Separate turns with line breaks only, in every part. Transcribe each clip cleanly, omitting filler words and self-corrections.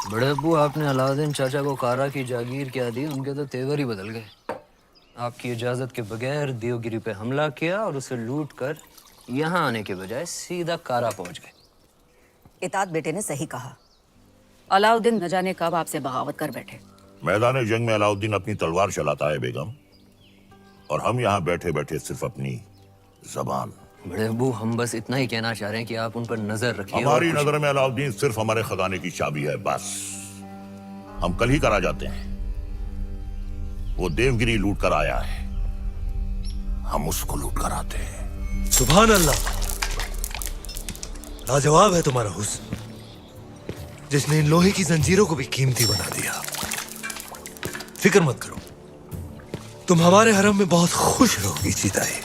बड़े अब्बू, आपने अलाउद्दीन चाचा को कारा की जागीर क्या दी, उनके तो तेवर ही बदल गए। आपकी इजाजत के बगैर देवगिरी पे हमला किया और उसे लूट कर यहाँ आने के बजाय सीधा कारा पहुंच गए।
इतात बेटे ने सही कहा। अलाउद्दीन न जाने कब आपसे बगावत कर बैठे।
मैदान जंग में अलाउद्दीन अपनी तलवार चलाता है बेगम, और हम यहाँ बैठे बैठे सिर्फ अपनी जबान।
बड़े अब्बू, हम बस इतना ही कहना चाह रहे हैं कि आप उन पर नजर रखिए।
हमारी नजर में अलाउद्दीन सिर्फ हमारे खजाने की चाबी है, बस। हम कल ही करा जाते हैं। वो देवगिरी लूट कर आया है, हम उसको लूट कर आते हैं।
सुभान अल्लाह, लाजवाब है तुम्हारा हुस्न, जिसने इन लोहे की जंजीरों को भी कीमती बना दिया। फिक्र मत करो, तुम हमारे हरम में बहुत खुश रहोगी सीताई।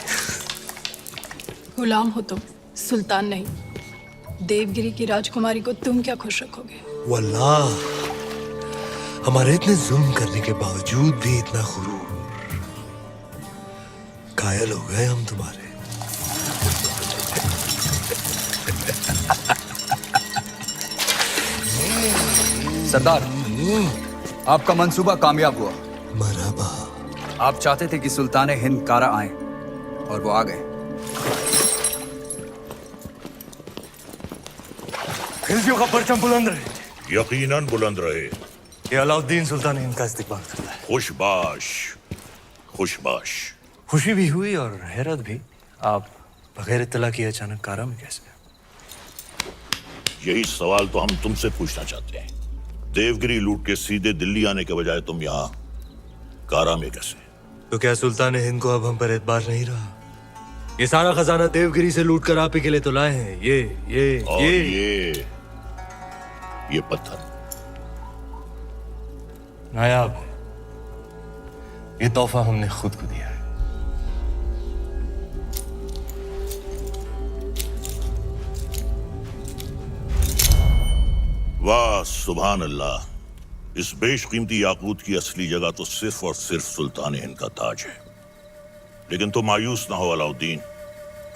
गुलाम हो तुम, सुल्तान नहीं। देवगिरी की राजकुमारी को तुम क्या खुश रखोगे?
वल्लाह, हमारे इतने जुल्म करने के बावजूद भी इतना गुरूर। कायल हो गए हम तुम्हारे।
सरदार, आपका मंसूबा कामयाब हुआ।
मरहबा।
आप चाहते थे कि सुल्तान हिंद कारा आए, और वो आ गए।
खिलजियों का परचम बुलंद रहे।
यकीनन बुलंद रहे।
ये अलाउद्दीन सुल्तान हिंद का इस्तिकबाल करता है।
खुशबाश, खुशबाश।
खुशी भी हुई और हैरत भी। आप बगैर इत्तला किए अचानक कारा में कैसे?
यही सवाल तो हम तुमसे पूछना चाहते हैं। देवगिरी लूट के सीधे दिल्ली आने के बजाय तुम यहाँ कारा में कैसे?
तो क्या सुल्तान हिंद को अब हम पर एतबार नहीं रहा? ये सारा खजाना देवगिरी से लूट कर आप ही के लिए तो लाए हैं।
ये पत्थर
नायाब है। ये तोहफा हमने खुद को दिया है।
वाह सुभान अल्लाह, इस बेशकीमती याकूत की असली जगह तो सिर्फ और सिर्फ सुल्तान हिंद का ताज है। लेकिन तुम मायूस ना हो अलाउद्दीन,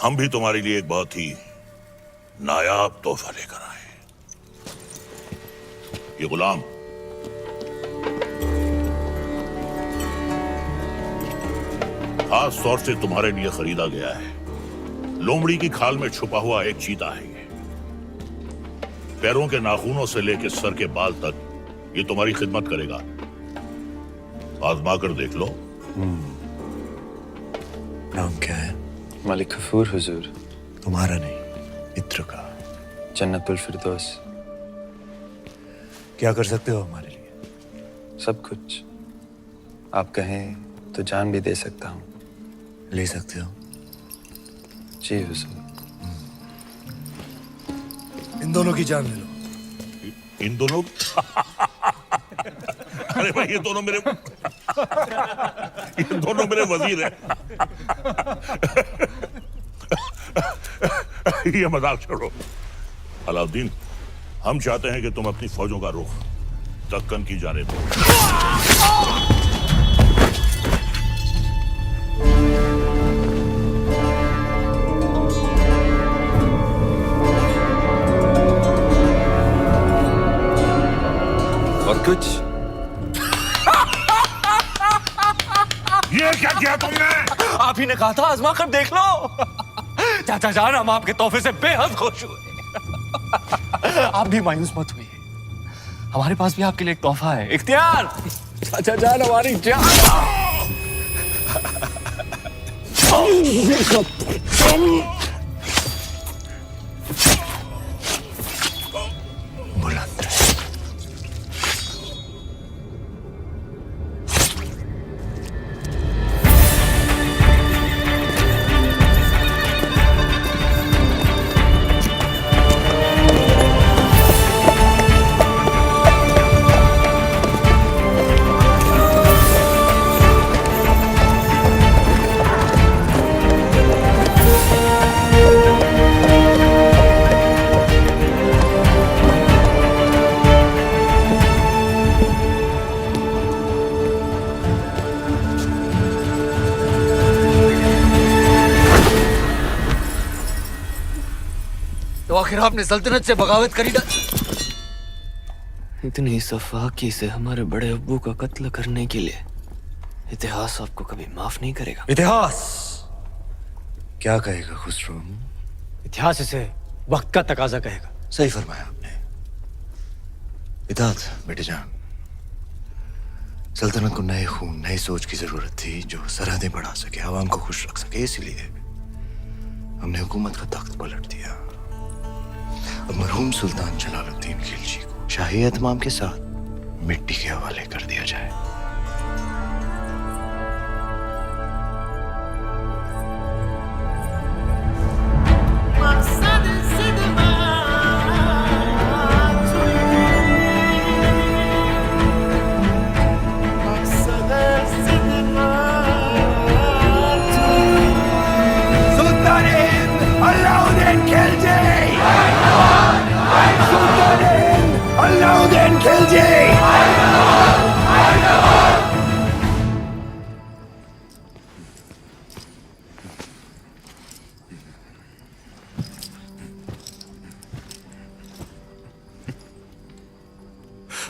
हम भी तुम्हारे लिए एक बहुत ही नायाब तोहफा लेकर आए। ये गुलाम खास तौर से तुम्हारे लिए खरीदा गया है। लोमड़ी की खाल में छुपा हुआ एक चीता है ये। पैरों के नाखूनों से लेकर सर के बाल तक ये तुम्हारी खिदमत करेगा। आजमा कर देख लो।
नाम क्या है?
मलिक गफूर हुजूर।
तुम्हारा नहीं, मित्र का।
जन्नतुल फिरदौस।
क्या कर सकते हो हमारे लिए?
सब कुछ। आप कहें तो जान भी दे सकता हूँ।
ले सकते हो?
जी हुजूर।
इन दोनों की जान ले लो।
इन दोनों अरे भाई, ये दोनों मेरे वजीर हैं। ये मजाक छोड़ो अलाउद्दीन, हम चाहते हैं कि तुम अपनी फौजों का रुख दक्कन की जानिब दो।
और कुछ
ये क्या किया तुमने?
आप ही ने कहा था आजमा कर देख लो। चाचा जान, हम आपके तोहफे से बेहद खुश हुए। आप भी मायूस मत हुई, हमारे पास भी आपके लिए एक तोहफा है। इख्तियार, चाचा जान हमारी जान। बुलंद रहे।
तो आखिर आपने सल्तनत से बगावत करी इतनी सफाकी से हमारे बड़े अब्बू का कत्ल करने के लिए इतिहास आपको कभी माफ नहीं करेगा।
इतिहास
क्या कहेगा खुसरो?
इतिहास इसे वक्त का तकाजा कहेगा।
सही फरमाया आपने। इताद बेटे जान, सल्तनत को नए खून नई सोच की जरूरत थी जो सरहदें बढ़ा सके, आवाम को खुश रख सके। इसलिए हमने हुकूमत का तख्त पलट दिया। अब मरहूम सुल्तान जलालुद्दीन खिलजी को शाही एहतमाम के साथ मिट्टी के हवाले कर दिया जाए।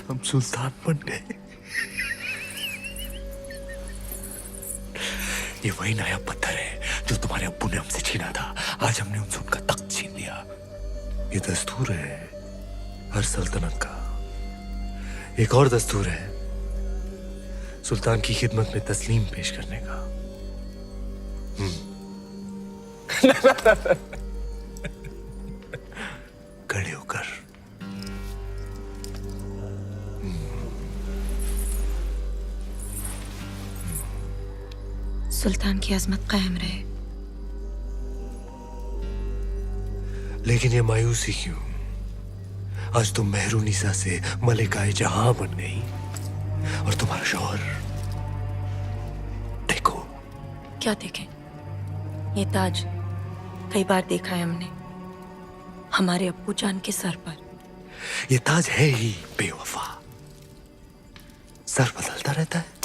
हम सुल्तान बन गए। ये वही नया पत्थर है जो तुम्हारे अब्बू ने हमसे छीना था। आज हमने उनसे उनका तख्त छीन लिया। ये दस्तूर है हर सल्तनत का। एक और दस्तूर है सुल्तान की खिदमत में तस्लीम पेश करने का। खड़े होकर
सुल्तान की अजमत कायम रहे।
लेकिन ये मायूसी क्यों? आज तुम मेहरुनिसा से मलिकाए जहां बन गई और तुम्हारा शौहर देखो।
क्या देखें? ये ताज कई बार देखा है हमने हमारे अब्बू जान के सर पर।
ये ताज है ही बेवफा। सर बदलता रहता है,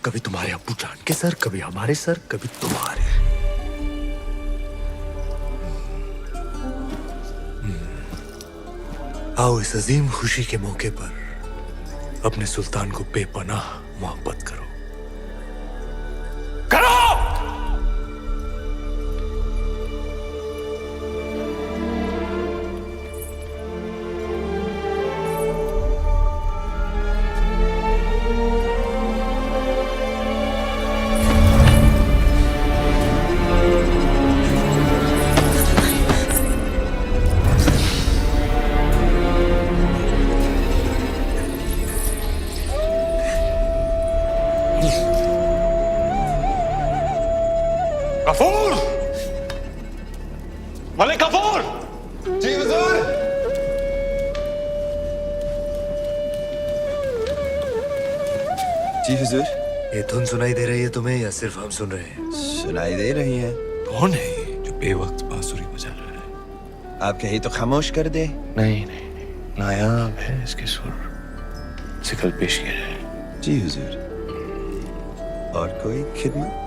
कभी तुम्हारे अब्बू जान के सर, कभी हमारे सर, कभी तुम्हारे। आओ इस अजीम खुशी के मौके पर अपने सुल्तान को बेपनाह मोहब्बत करो।
गफूर! मलिक गफूर!
जी हुजूर। जी हुजूर।
ये धुन सुनाई दे रही है तुम्हें या सिर्फ हम सुन रहे हैं?
सुनाई दे रही है।
कौन है ये जो बेवक्त बांसुरी बजा रहा है?
आप कहीं तो खामोश कर दे।
नहीं नहीं नहीं, नायाब है इसके सुर। इसे कल पेश किया जाए।
जी हुजूर। और कोई खिदमत?